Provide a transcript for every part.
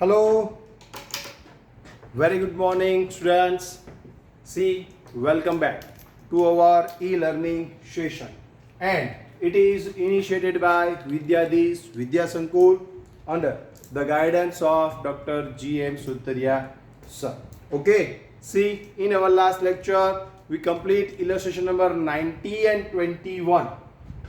Hello, very good morning, students. See, welcome back to our e-learning session, and it is initiated by Vidyadish Vidya Sankul under the guidance of Dr. G.M. Sutaria sir. Okay, see, in our last lecture, we complete illustration number 90 and 21.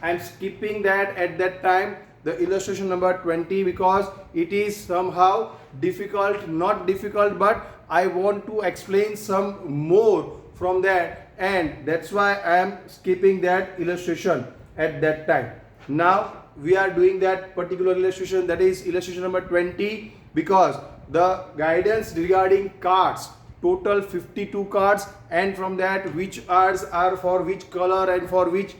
I am skipping that at that time the illustration number 20 because it is somehow difficult, not difficult, but I want to explain some more from that, and that's why I am skipping that illustration at that time. Now we are doing that particular illustration, that is illustration number 20, because the guidance regarding cards, total 52 cards, and from that which cards are for which color and for which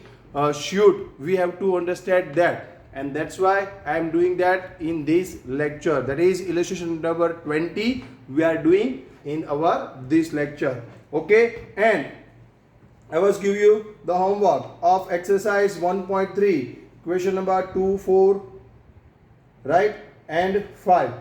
shoot, we have to understand that, and that's why I am doing that in this lecture. That is illustration number 20 we are doing in our this lecture. Okay, and I was give you the homework of exercise 1.3, question number 2, 4, right, and 5.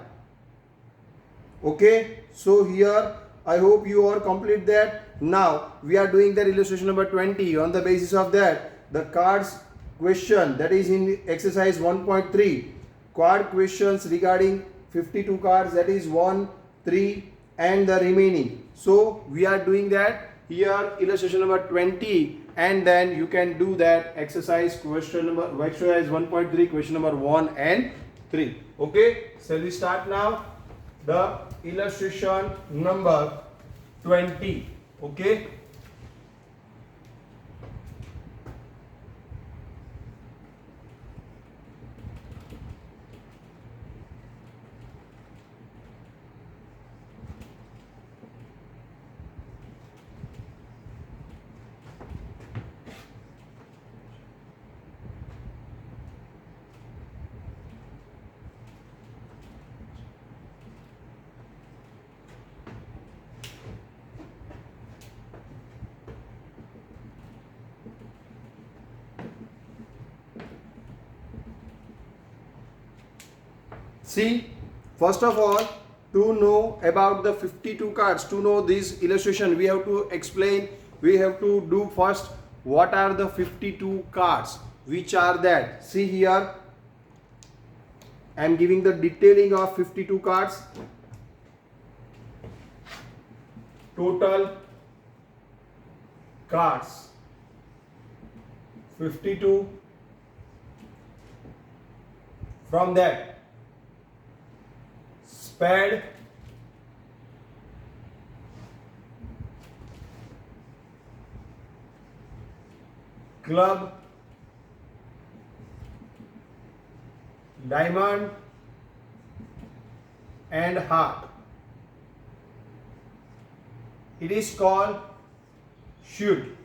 Okay, so here I hope you all complete that. Now we are doing that illustration number 20. On the basis of that, the cards question, that is in exercise 1.3, card questions regarding 52 cards, that is 1, 3 and the remaining. So we are doing that here illustration number 20, and then you can do that exercise question number exercise 1.3 question number 1 and 3. Okay, shall we start now the illustration number 20. Okay, see, first of all, to know about the 52 cards, to know this illustration, we have to explain, we have to do first what are the 52 cards, which are that. See here, I am giving the detailing of 52 cards. Total cards 52. From that, spade, club, diamond and heart. It is called shoot.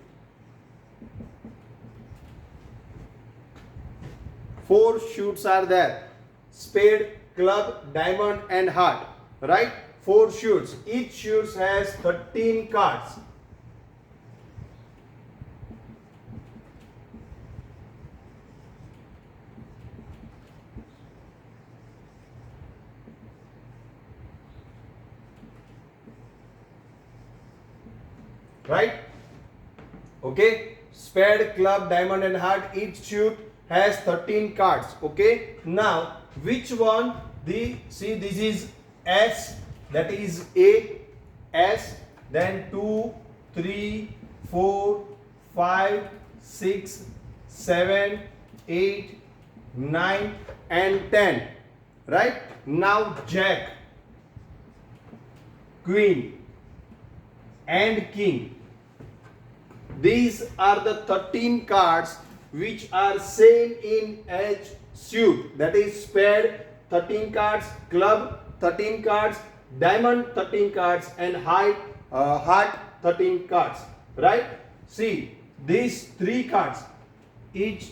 4 shoots are there: spade, club, diamond and heart, right? 4 shoots. Each shoot has 13 cards. Right? Okay, spade, club, diamond and heart, each shoot has 13 cards. Okay, now which one, see, this is S, that is A, S, then 2, 3, 4, 5, 6, 7, 8, 9 and 10, right? Now Jack, Queen and King. These are the 13 cards which are same in each suit, that is spade 13 cards, club 13 cards, diamond 13 cards and heart 13 cards, right? See, these 3 cards, these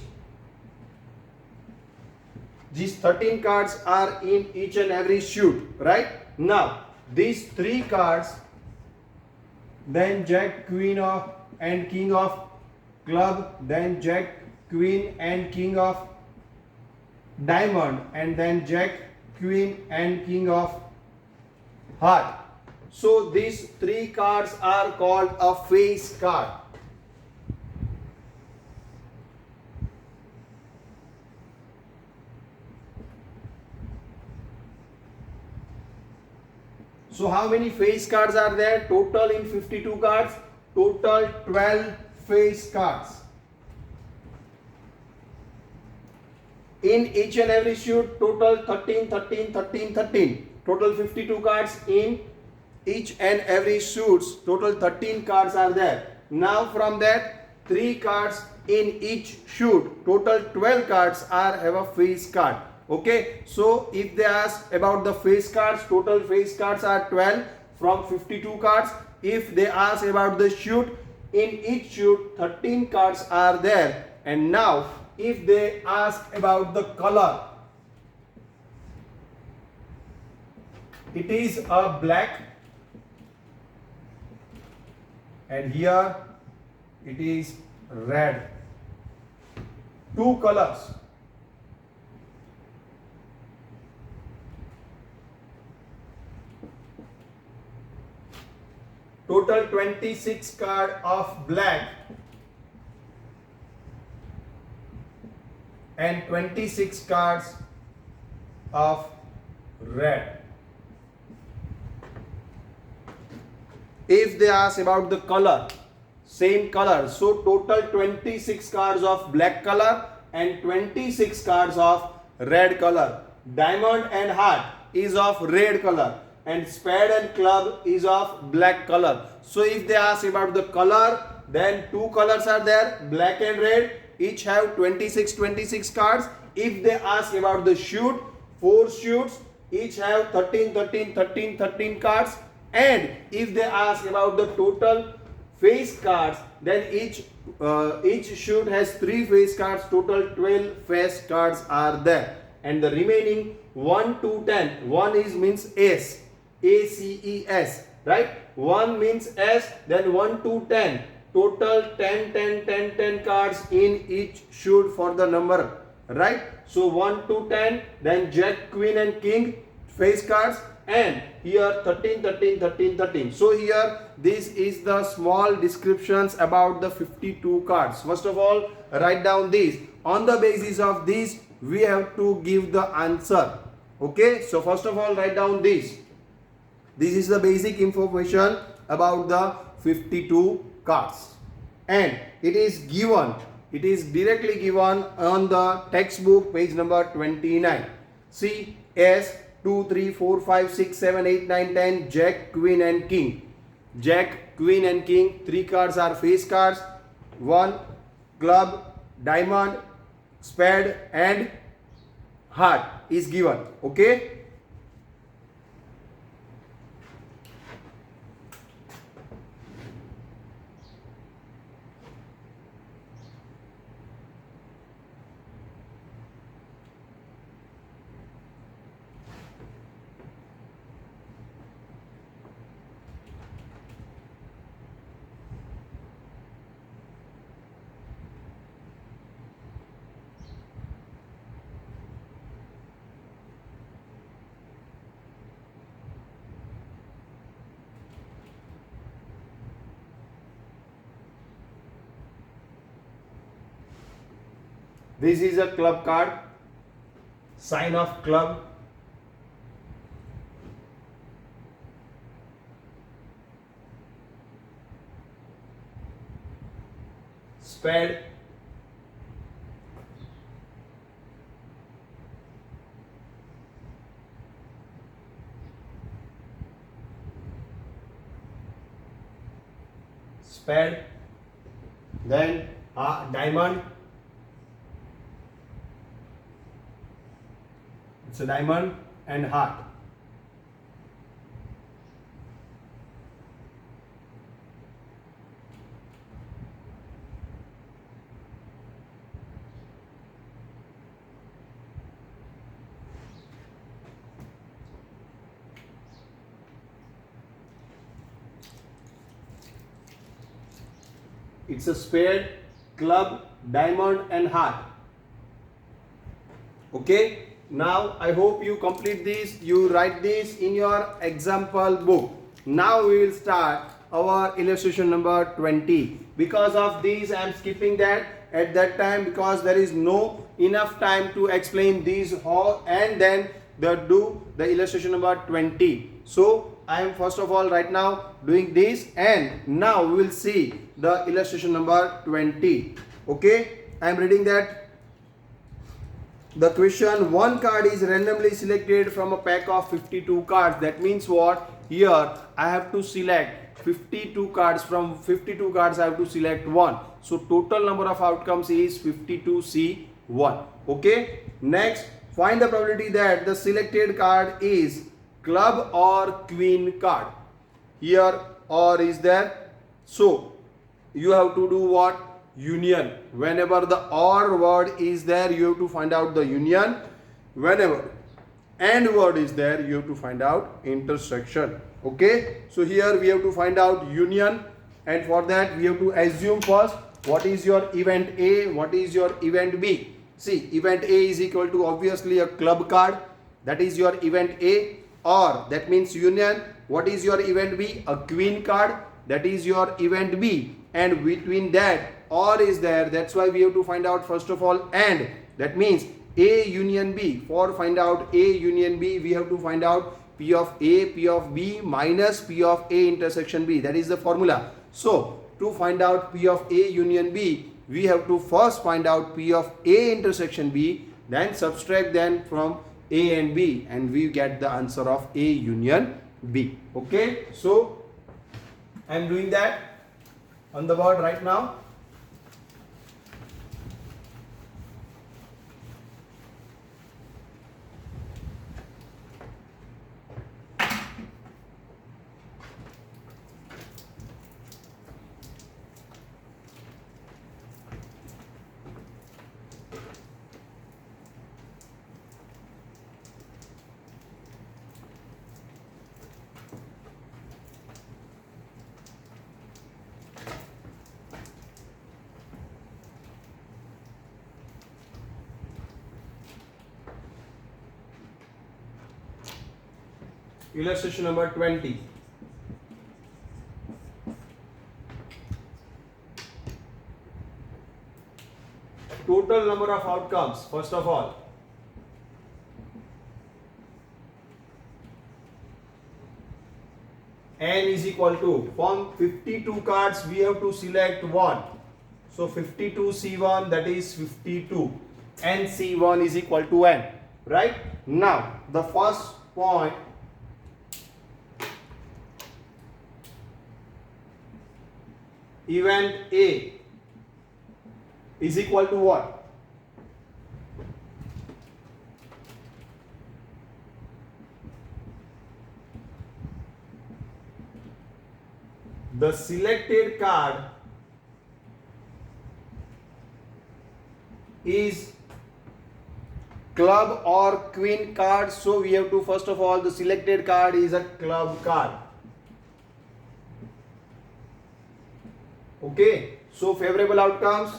13 cards are in each and every suit, right? Now these 3 cards, then Jack, Queen of and King of club, then Jack, Queen and King of diamond, and then Jack, Queen and King of heart. So these three cards are called a face card. So how many face cards are there? Total in 52 cards, total 12 face cards. In each and every suit, total 13, 13, 13, 13. Total 52 cards in each and every suits. Total 13 cards are there. Now from that, 3 cards in each suit. Total 12 cards have a face card. Okay, so if they ask about the face cards, total face cards are 12 from 52 cards. If they ask about the shoot, in each shoot 13 cards are there. And now if they ask about the color, it is a black, and here it is red. Two colors. Total 26 card of black and 26 cards of red. If they ask about the color, same color. So total 26 cards of black color and 26 cards of red color. Diamond and heart is of red color, and spade and club is of black color. So if they ask about the color, then two colors are there, black and red, each have 26 cards. If they ask about the shoot, 4 shoots, each have 13 cards. And if they ask about the total face cards, then each shoot has 3 face cards. Total 12 face cards are there, and the remaining 1 to 10. 1 is means S, ACES, right? 1 means S, then 1 to 10. Total 10 cards in each shoot for the number, right? So 1 to 10, then Jack, Queen and King face cards, and here 13. So here this is the small descriptions about the 52 cards. First of all, write down these. On the basis of this, we have to give the answer. Okay, so first of all, write down this. This is the basic information about the 52 cards, and it is directly given on the textbook, page number 29. See, S 2, 3, 4, 5, 6, 7, 8, 9, 10, Jack, Queen and King. Jack, Queen and King, 3 cards are face cards. 1 club, diamond, spade and heart is given. Okay. This is a club card, sign of club. Spade, then diamond. It's a diamond and heart. It's a spade, club, diamond and heart. Okay. Now I hope you complete this, you write this in your example book. Now we will start our illustration number 20. Because of this I am skipping that at that time, because there is no enough time to explain these all, and then do the illustration number 20. So I am first of all right now doing this, and now we will see the illustration number 20. Okay, I am reading that. The question: one card is randomly selected from a pack of 52 cards. That means what? Here I have to select 52 cards. From 52 cards I have to select one. So total number of outcomes is 52C1. Okay. Next, find the probability that the selected card is club or queen card. Here or is there. So you have to do what? Union. Whenever the or word is there, you have to find out the union. Whenever and word is there, you have to find out intersection. Okay, so here we have to find out union, and for that we have to assume first what is your event A, what is your event B. See, event A is equal to obviously a club card, that is your event A, or that means union. What is your event B? A queen card, that is your event B, and between that or is there, that's why we have to find out first of all and, that means A union B. For find out A union B, we have to find out P of A, P of B minus P of A intersection B. That is the formula. So to find out P of A union B, we have to first find out P of A intersection B, then subtract them from A and B, and we get the answer of A union B. Okay, so I am doing that on the board right now. Illustration number 20. Total number of outcomes, first of all. N is equal to, from 52 cards we have to select one. So 52C1, that is 52. And C1 is equal to N. Right? Now, the first point, event A is equal to what? The selected card is club or queen card. So we have to first of all, the selected card is a club card. Okay, so favorable outcomes.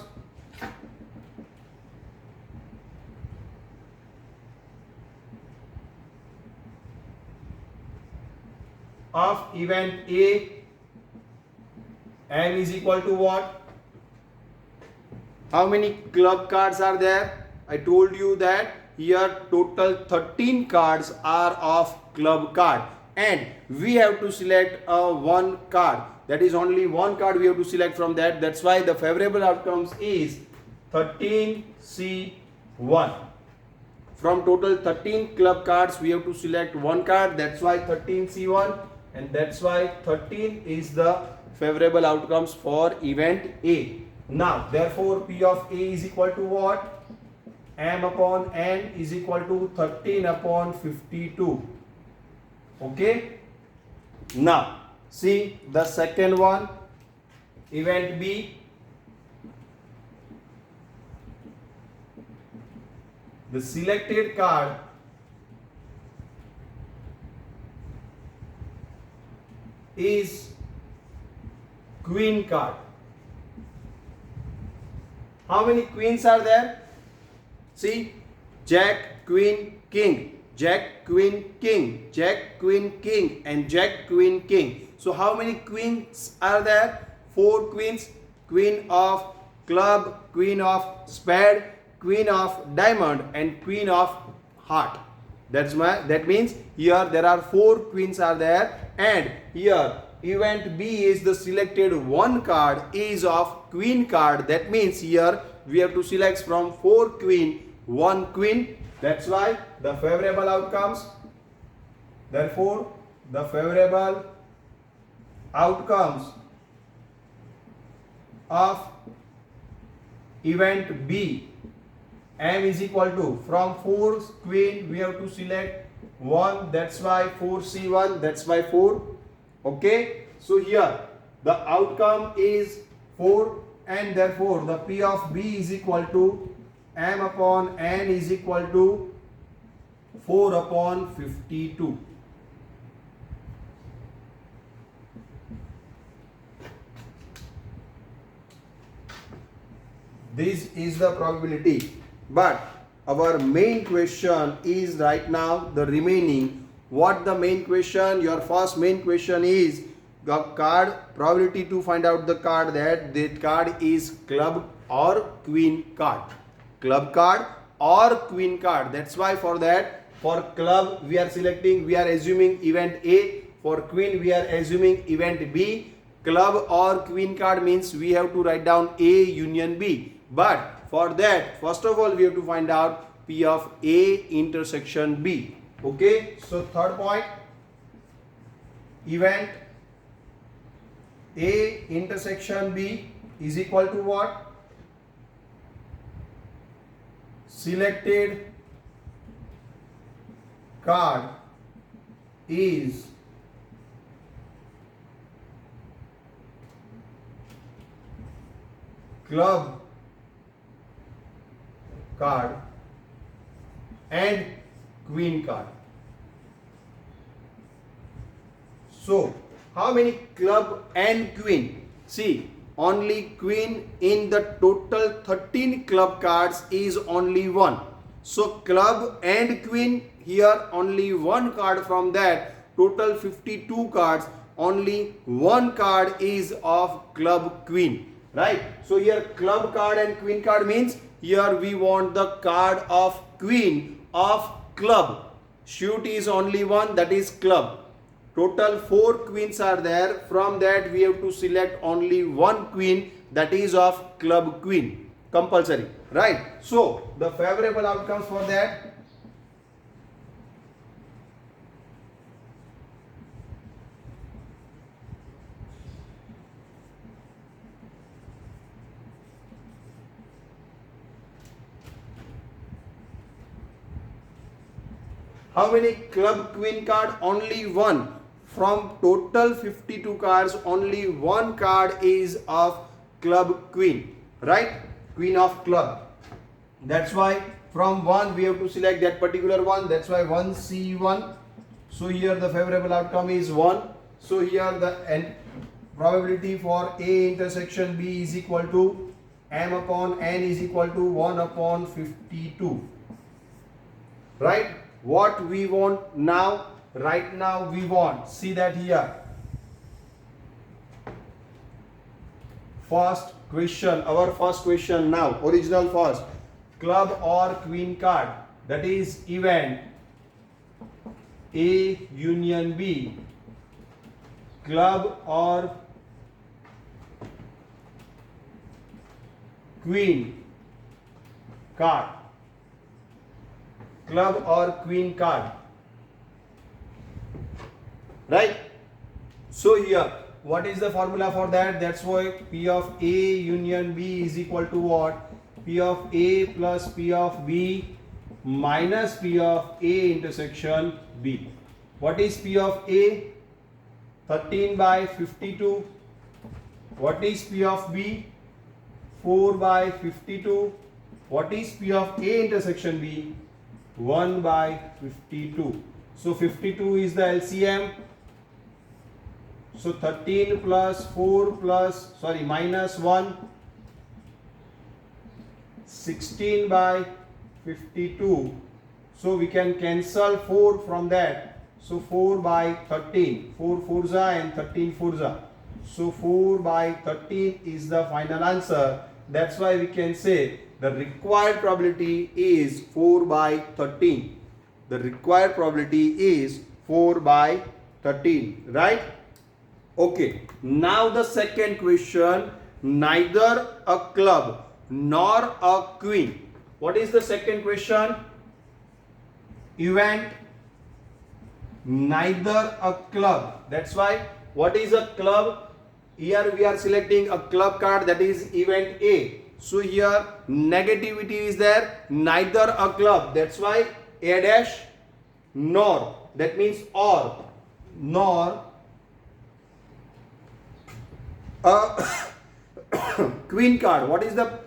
Of event A, N is equal to what? How many club cards are there? I told you that here total 13 cards are of club card, and we have to select one card. That is only one card we have to select from that. That's why the favorable outcomes is 13C1. From total 13 club cards, we have to select one card. That's why 13C1, and that's why 13 is the favorable outcomes for event A. Now, therefore, P of A is equal to what? M upon N is equal to 13 upon 52. Okay? Now, see the second one, event B. The selected card is queen card. How many queens are there? See, Jack, Queen, king, jack, queen, king, jack, queen, king, and jack, queen, king. So how many queens are there? 4 queens. Queen of club, queen of spade, queen of diamond, and queen of heart. That means here there are 4 queens are there, and here event B is the selected one card is of queen card. That means here we have to select from 4 queen 1 queen. That's why the favorable outcomes. Therefore, the favorable outcomes of event B, M is equal to, from 4 queen we have to select 1, that's why 4C1, that's why 4. Okay, so here the outcome is 4, and therefore the P of B is equal to M upon N is equal to 4 upon 52. This is the probability, but our main question is right now the remaining. What the main question? Your first main question is the card probability to find out the card, that card is club or queen card. Club card or queen card. That's why for that, for club we are assuming event A. For queen we are assuming event B. Club or queen card means we have to write down A union B. But for that, first of all we have to find out P of A intersection B. Okay, so third point, event A intersection B is equal to what? Selected card is club card and queen card. So how many club and queen? See, only queen in the total 13 club cards is only 1. So club and queen, here only 1 card from that total 52 cards, only 1 card is of club queen, right? So here club card and queen card means here we want the card of queen of club. Suit is only 1, that is club. Total 4 queens are there. From that we have to select only 1 queen, that is of club queen. Compulsory, right? So the favorable outcomes for that. How many club queen card? Only 1. From total 52 cards, only 1 card is of club queen, right? Queen of club. That's why from 1 we have to select that particular one. That's why 1C1. So here the favorable outcome is 1. So here the probability for A intersection B is equal to M upon N is equal to 1 upon 52. Right? What we want now? Right now we want, see that here. First question, our first question now, original first. Club or queen card, that is event A union B. Club or queen card. Club or queen card, right? So here what is the formula for that? That's why P of A union B is equal to what? P of A plus P of B minus P of A intersection B. What is P of A? 13 by 52. What is P of B? 4 by 52. What is P of A intersection B? 1 by 52. So 52 is the LCM. So 13 plus 4 plus, sorry, minus 1. 16 by 52. So we can cancel 4 from that. So 4 by 13. 4 4 and 13 4. So 4 by 13 is the final answer. That's why we can say the required probability is 4 by 13. The required probability is 4 by 13. Right? Okay. Now the second question. Neither a club nor a queen. What is the second question? Event neither a club. That's why what is a club? Here we are selecting a club card, that is event A. So here negativity is there, neither a club. That's why A dash nor, that means or, nor a queen card. What is the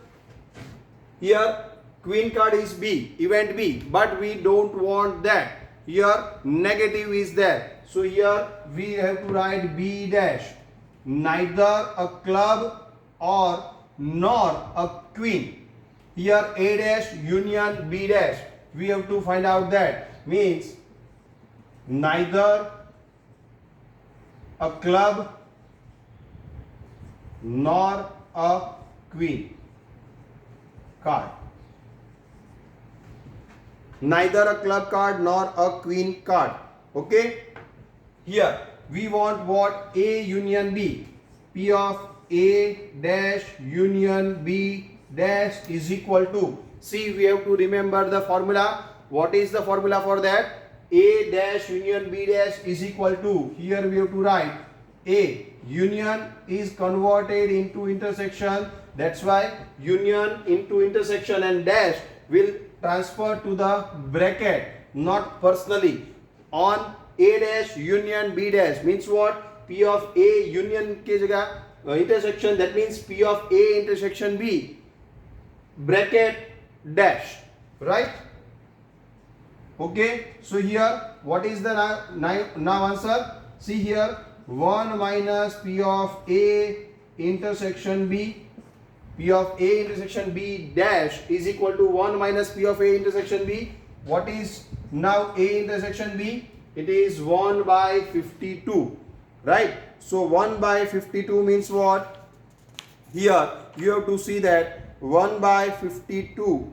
here? Queen card is B, event B, but we don't want that. Here negative is there. So here we have to write B dash. Neither a club or nor a queen. Here A dash union B dash. We have to find out that. Means neither a club nor a queen card. Neither a club card nor a queen card. Okay. Here we want what? A union B. P of A dash union B dash is equal to. See, we have to remember the formula. What is the formula for that? A dash union B dash is equal to. Here we have to write A union is converted into intersection. That's why union into intersection and dash will transfer to the bracket, not personally. On A dash union B dash means what? P of A union के जगह intersection, that means P of A intersection B bracket dash, right? Okay, so here what is the now answer? See here, 1 minus P of A intersection B. P of A intersection B dash is equal to 1 minus P of A intersection B. What is now A intersection B? It is 1 by 52. Right? So 1 by 52 means what? Here you have to see that 1 by 52.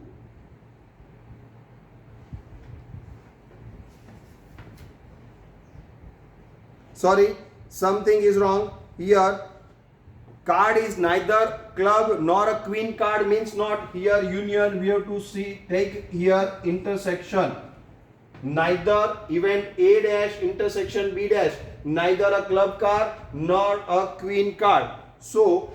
Sorry, something is wrong. Here card is neither club nor a queen card means not. Here union we have to see, take here intersection. Neither event A dash intersection B dash, neither a club card nor a queen card. So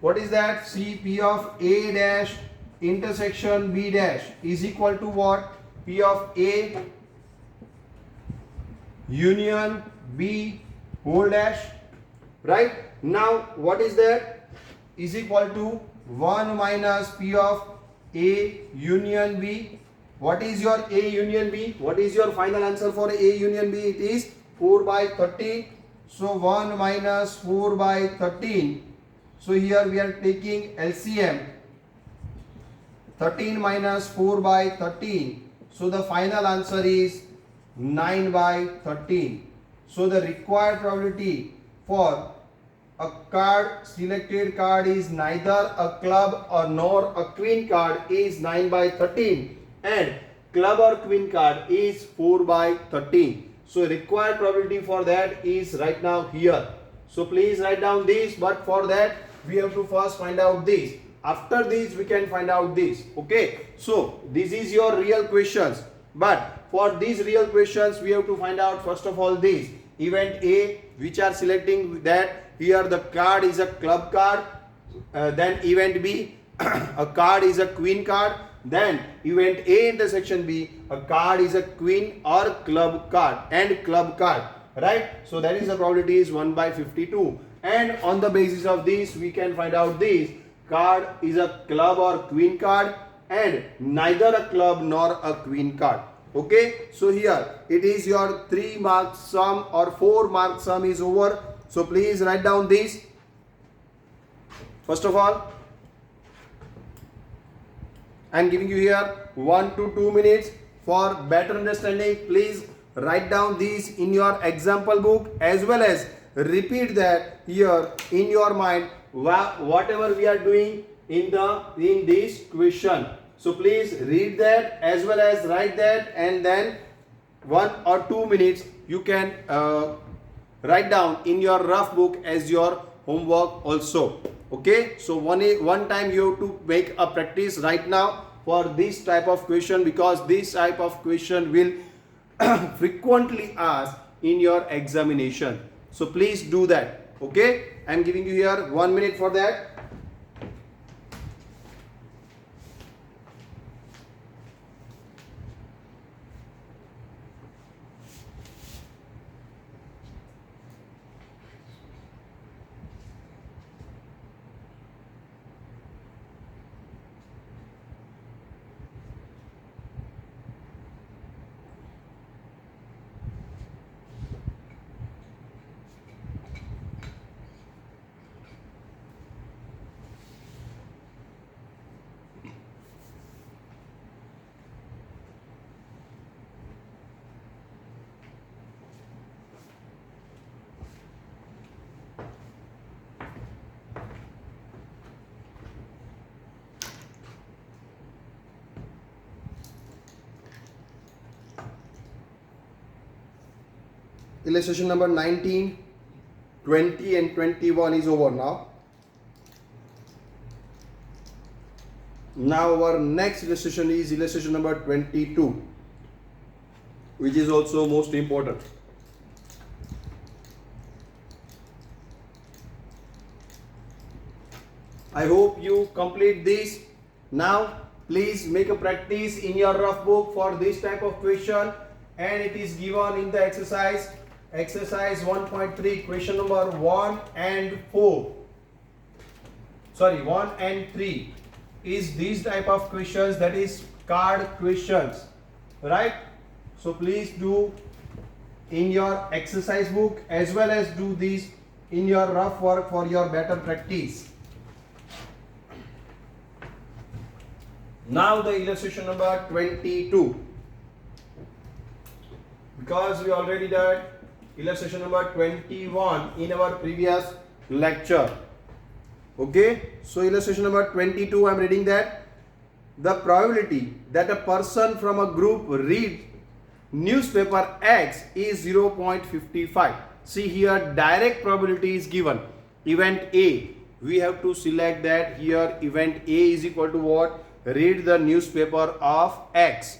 what is that? C P of A dash intersection B dash is equal to what? P of A union B whole dash. Right? Now what is that? Is equal to 1 minus P of A union B. What is your A union B? What is your final answer for A union B? It is 4 by 13. So 1 minus 4 by 13. So here we are taking LCM. 13 minus 4 by 13. So the final answer is 9 by 13. So the required probability for a card, selected card is neither a club or nor a queen card is 9 by 13 and club or queen card is 4 by 13. So required probability for that is right now here. So please write down this, but for that we have to first find out this. After this we can find out this. Okay. So this is your real questions. But for these real questions we have to find out first of all this. Event A, which are selecting that here the card is a club card. Then event B, a card is a queen card. Then event A intersection B, a card is a queen or club card and club card. Right? So that is the probability is 1 by 52. And on the basis of this we can find out this. Card is a club or queen card and neither a club nor a queen card. Okay. So here it is your 3 mark sum or 4 mark sum is over. So please write down this. First of all, I am giving you here 1 to 2 minutes for better understanding. Please write down these in your example book as well as repeat that here in your mind whatever we are doing in this question. So please read that as well as write that, and then 1 or 2 minutes you can write down in your rough book as your homework also. Okay, so one time you have to make a practice right now for this type of question, because this type of question will frequently asked in your examination. So please do that. Okay, I am giving you here 1 minute for that. Illustration number 19, 20 and 21 is over now. Now our next illustration is illustration number 22, which is also most important. I hope you complete this. Now please make a practice in your rough book for this type of question, and it is given in the exercise 1.3, question number 1 and 4. Sorry, 1 and 3 is these type of questions, that is card questions, right? So please do in your exercise book as well as do this in your rough work for your better practice. Now the illustration number 22, because we already did illustration number 21 in our previous lecture. Okay, so illustration number 22, I am reading that the probability that a person from a group read newspaper X is 0.55. See here, direct probability is given. Event A, we have to select that here. Event A is equal to what? Read the newspaper of X.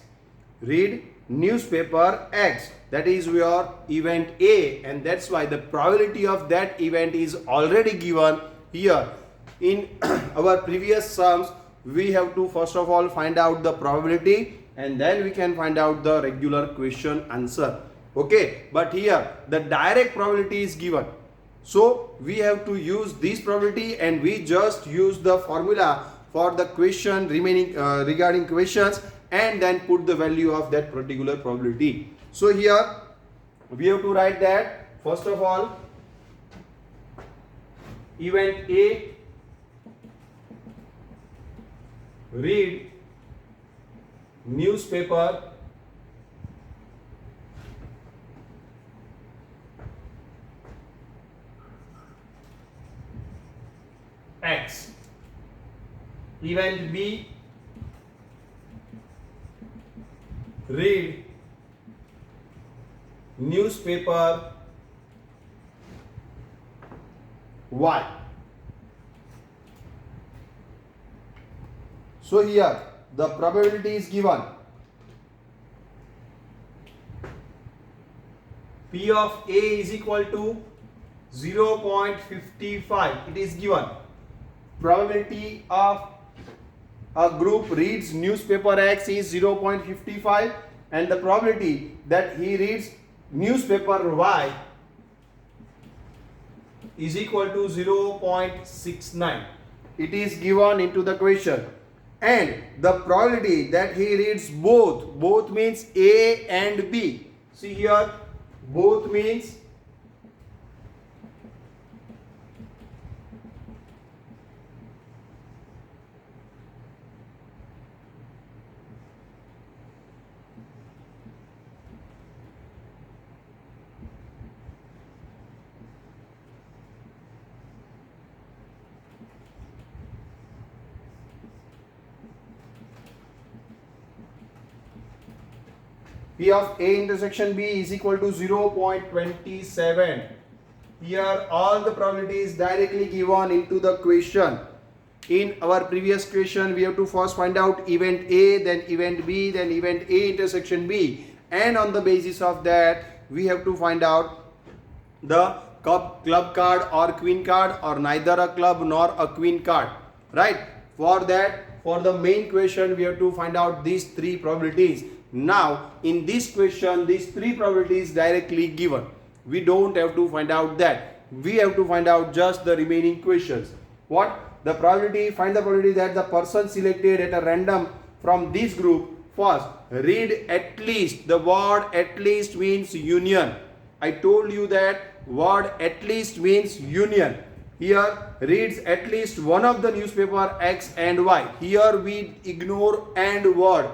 Read newspaper X. That is your event A, and that's why the probability of that event is already given here. In our previous sums, we have to first of all find out the probability, and then we can find out the regular question answer. Okay, but here the direct probability is given, so we have to use this probability, and we just use the formula for the question remaining regarding questions, and then put the value of that particular probability. So here we have to write that first of all event A, read newspaper X. Event B, read newspaper Y. So here the probability is given. P of A is equal to 0.55. It is given. Probability of a group reads newspaper X is 0.55, and the probability that he reads newspaper Y is equal to 0.69. It is given into the question. And the probability that he reads both means A and B. See here, both means P of A intersection B is equal to 0.27. Here all the probabilities directly given into the question. In our previous question, we have to first find out event A, then event B, then event A intersection B, and on the basis of that, we have to find out the club card or queen card, or neither a club nor a queen card, right? For that, for the main question, we have to find out these three probabilities. Now, in this question, these three probabilities directly given. We don't have to find out that. We have to find out just the remaining questions. What? The probability, find the probability that the person selected at a random from this group. First, read at least. The word at least means union. I told you that word at least means union. Here reads at least one of the newspaper X and Y. Here we ignore and word.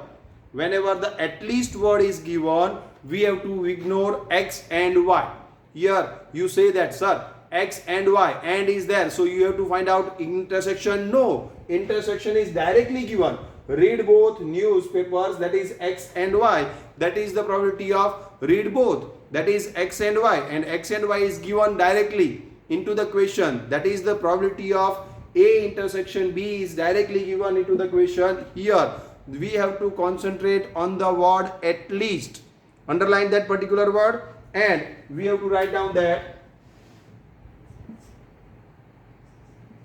Whenever the at least word is given, we have to ignore X and Y. Here you say that, sir, X and Y, and is there, so you have to find out intersection. No, intersection is directly given. Read both newspapers, that is X and Y. That is the probability of read both, that is X and Y, and X and Y is given directly into the question. That is the probability of A intersection B is directly given into the question. Here we have to concentrate on the word at least. Underline that particular word, and we have to write down that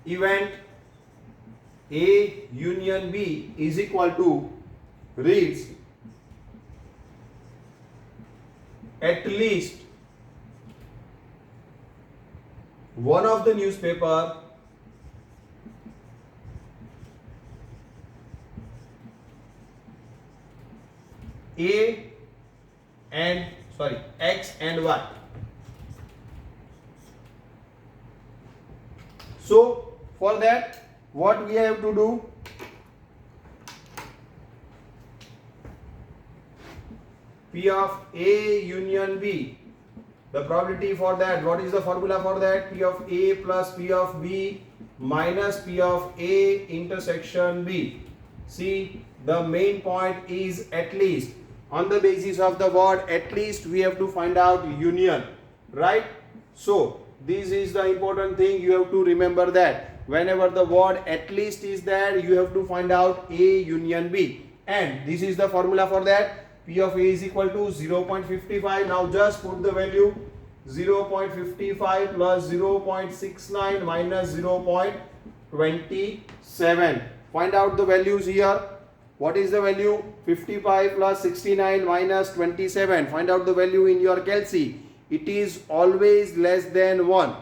event A union B is equal to reads at least one of the newspaper A and X and Y. So for that, what we have to do? P of A union B. The probability for that, what is the formula for that? P of A plus P of B minus P of A intersection B. See, the main point is at least. On the basis of the word at least, we have to find out union, right? So this is the important thing. You have to remember that whenever the word at least is there, you have to find out A union B, and this is the formula for that. P of A is equal to 0.55. Now just put the value 0.55 plus 0.69 minus 0.27. Find out the values here. What is the value? 55 plus 69 minus 27. Find out the value in your calci. It is always less than 1.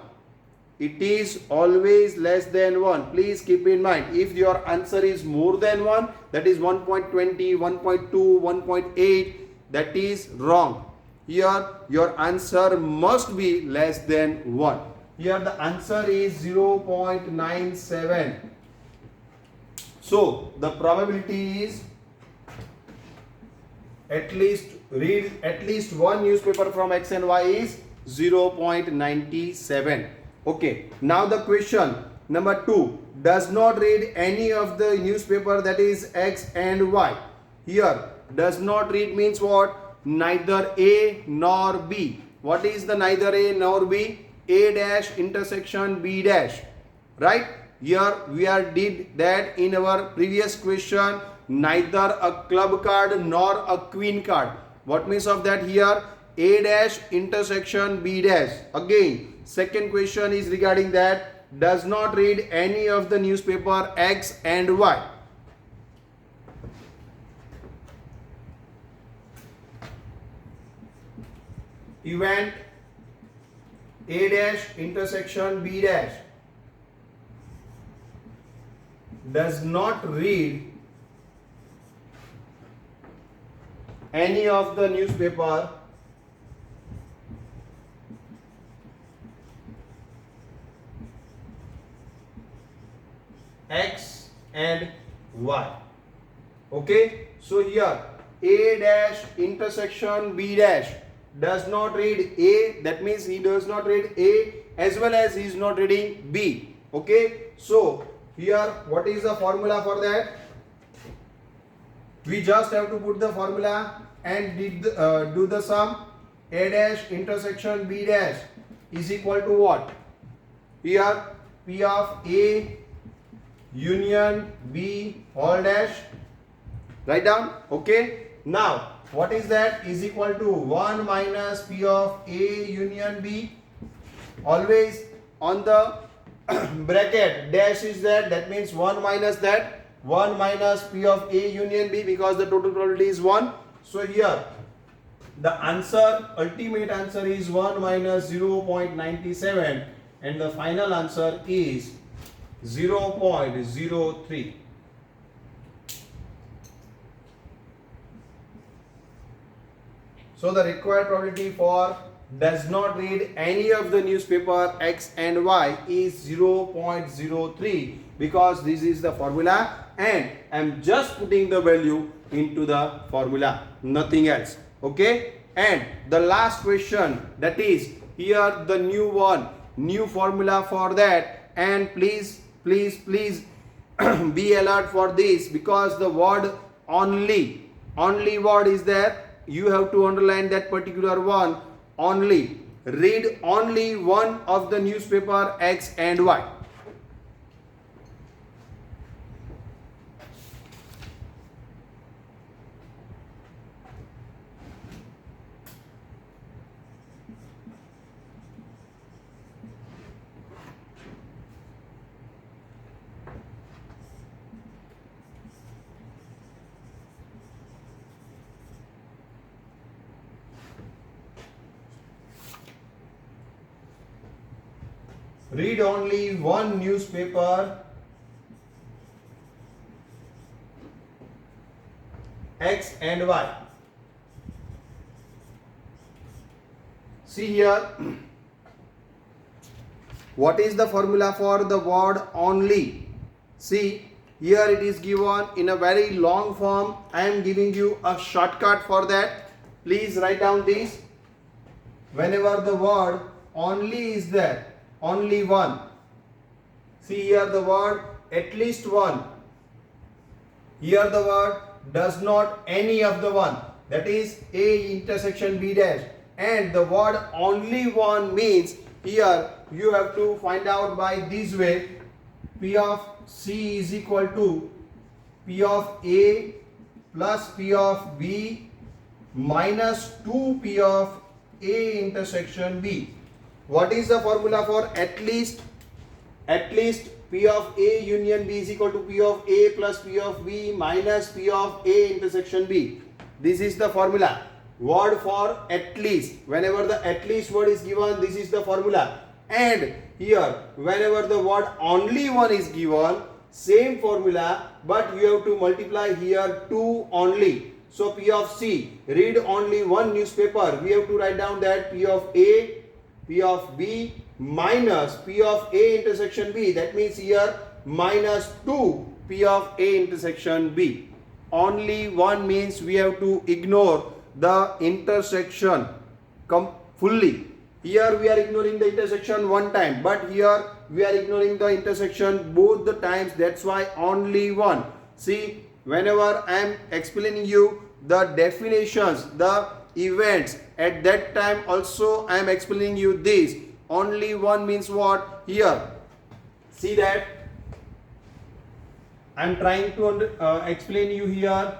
It is always less than 1. Please keep in mind, if your answer is more than 1, that is 1.20, 1.2, 1.8, that is wrong. Here your answer must be less than 1. Here the answer is 0.97. So the probability is at least read at least one newspaper from X and Y is 0.97. Okay, now the question number 2, does not read any of the newspaper, that is X and Y. Here does not read means what? Neither A nor B. What is the neither A nor B? A dash intersection B dash, right? Here we are did that in our previous question. Neither a club card nor a queen card. What means of that here? A dash intersection B dash. Again, second question is regarding that. Does not read any of the newspaper X and Y. Event A dash intersection B dash does not read any of the newspaper X and Y. Okay, so here A dash intersection B dash does not read A, that means he does not read A as well as he is not reading B. Okay, so here what is the formula for that? We just have to put the formula and do the sum. A dash intersection B dash is equal to what? Here P of A union B whole dash. Write down. Okay. Now what is that? Is equal to 1 minus P of A union B. Always on the bracket dash is there. That means 1 minus that. 1 minus P of A union B, because the total probability is 1. So here the answer, ultimate answer is 1 minus 0.97 and the final answer is 0.03. So the required probability for does not read any of the newspaper X and Y is 0.03, because this is the formula and I am just putting the value into the formula, nothing else. Okay, and the last question, that is here the new one, new formula for that, and please be alert for this, because the word only word is there. You have to underline that particular one. Only read only one of the newspaper X and Y. Read only one newspaper X and Y. See here, what is the formula for the word only? See here, it is given in a very long form. I am giving you a shortcut for that. Please write down this. Whenever the word only is there, only one. See here the word at least one. Here the word does not any of the one. That is A intersection B dash. And the word only one means here you have to find out by this way. P of C is equal to P of A plus P of B minus 2P of A intersection B. What is the formula for at least? At least P of A union B is equal to P of A plus P of B minus P of A intersection B. This is the formula. Word for at least. Whenever the at least word is given, this is the formula. And here, whenever the word only one is given, same formula, but you have to multiply here 2 only. So P of C, read only one newspaper. We have to write down that P of A, P of B minus P of A intersection B. That means here minus 2 P of A intersection B. Only one means we have to ignore the intersection fully. Here we are ignoring the intersection one time, but here we are ignoring the intersection both the times. That's why only one. See, whenever I am explaining you the definitions, the events, at that time also I am explaining you this. Only one means what? Here, see that I am trying to explain you here.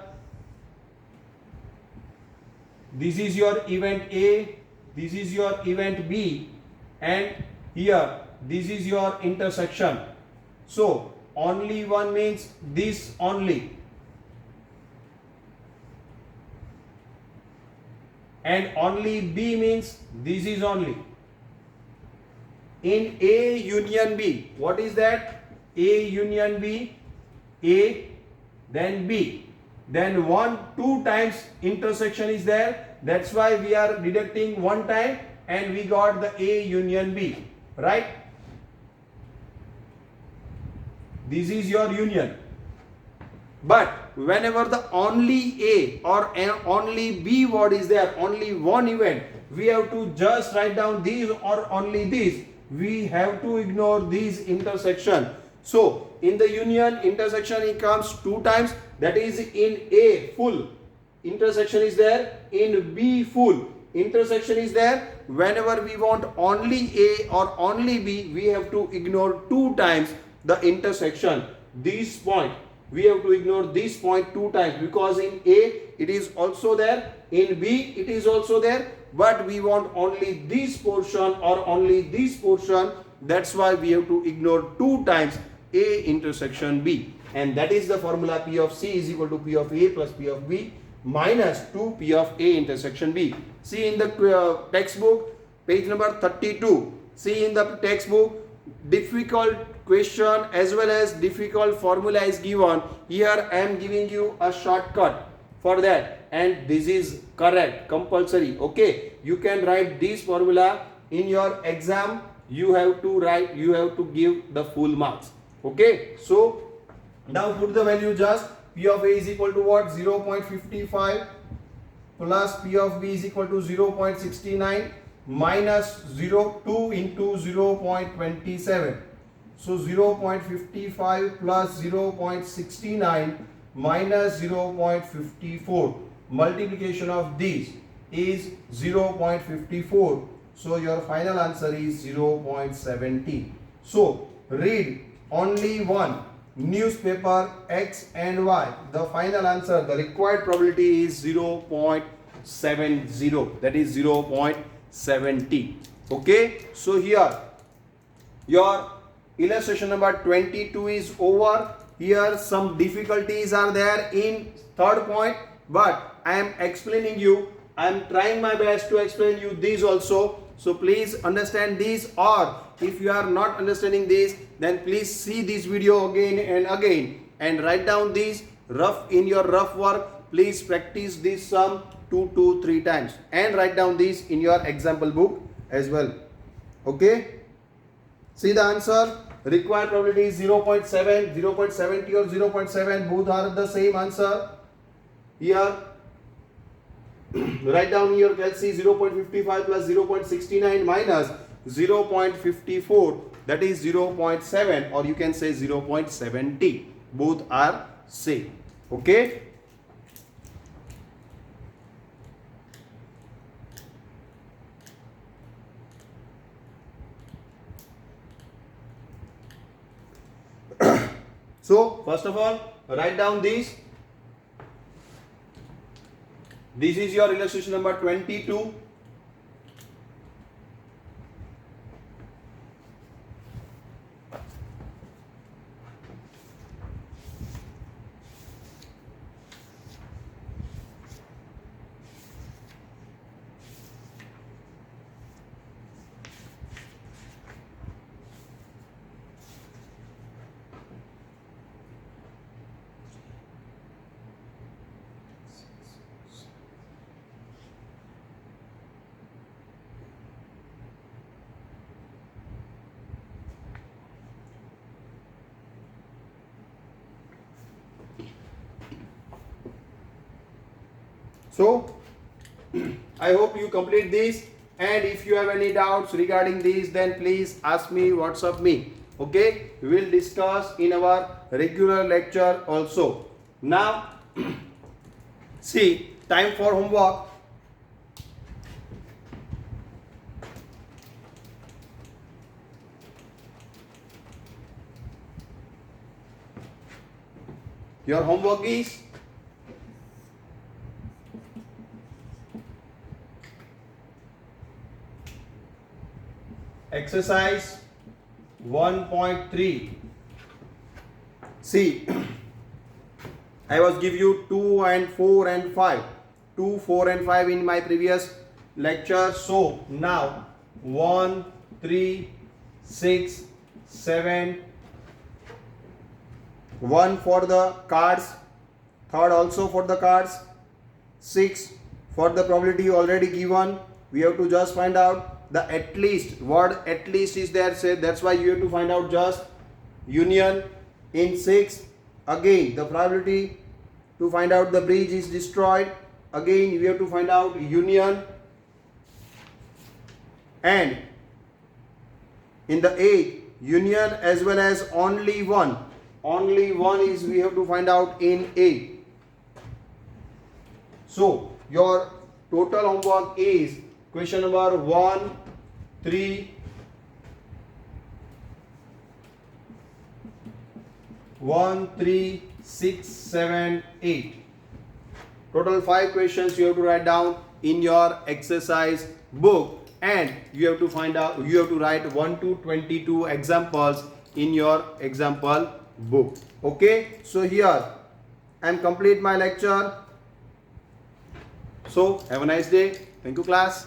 This is your event A, this is your event B, and here this is your intersection. So only one means this only, and only B means this is only. In A union B, what is that? A union B, A, then B, then 2 times intersection is there. That's why we are deducting one time and we got the A union B, right? This is your union. But whenever the only A or only B word is there, only one event, we have to just write down these or only these. We have to ignore these intersection. So in the union, intersection it comes 2 times. That is in A full. intersection is there, in B full intersection is there. Whenever we want only A or only B, we have to ignore 2 times the intersection. This point, we have to ignore this point 2 times, because in A it is also there, in B it is also there, but we want only this portion or only this portion. That's why we have to ignore 2 times A intersection B. And that is the formula P of C is equal to P of A plus P of B minus 2 P of A intersection B. See in the textbook, page number 32. See in the textbook, difficult question as well as difficult formula is given. Here I am giving you a shortcut for that, and this is correct, compulsory. Okay, you can write this formula in your exam. You have to write, you have to give the full marks. Okay, so now put the value just. P of A is equal to what? 0.55 plus P of B is equal to 0.69 minus 2 into 0.27. So 0.55 plus 0.69 minus 0.54. Multiplication of these is 0.54. So your final answer is 0.70. So read only one newspaper X and Y. The final answer, the required probability is 0.70. That is 0.70. Okay. So here your illustration number 22 is over. Here some difficulties are there in third point, but I am explaining you. I am trying my best to explain you these also. So please understand these, or if you are not understanding this, then please see this video again and again and write down these rough in your rough work. Please practice this sum 2 to 3 times and write down these in your example book as well. Okay. See the answer. Required probability is 0.7, 0.70 or 0.7. Both are the same answer. Here write down here calci 0.55 plus 0.69 minus 0.54, that is 0.7, or you can say 0.70. Both are same. Okay. So first of all, write down these. This is your illustration number 22. So I hope you complete this, and if you have any doubts regarding this, then please ask me, WhatsApp me. Okay, we will discuss in our regular lecture also. Now see, time for homework. Your homework is exercise 1.3. See, I was give you 2 and 4 and 5. 2, 4 and 5 in my previous lecture. So now 1, 3, 6, 7, 1 for the cards, third also for the cards, 6 for the probability already given. We have to just find out the at least, word at least is there, say that's why you have to find out just union. In 6 again the probability to find out the bridge is destroyed, again you have to find out union. And in the 8 union as well as only one is we have to find out in A. So your total homework is question number 1, 3, 1, 3, 6, 7, 8. Total 5 questions you have to write down in your exercise book, and you have to write 1 to 22 examples in your example book. Okay, so here I am complete my lecture. So have a nice day. Thank you, class.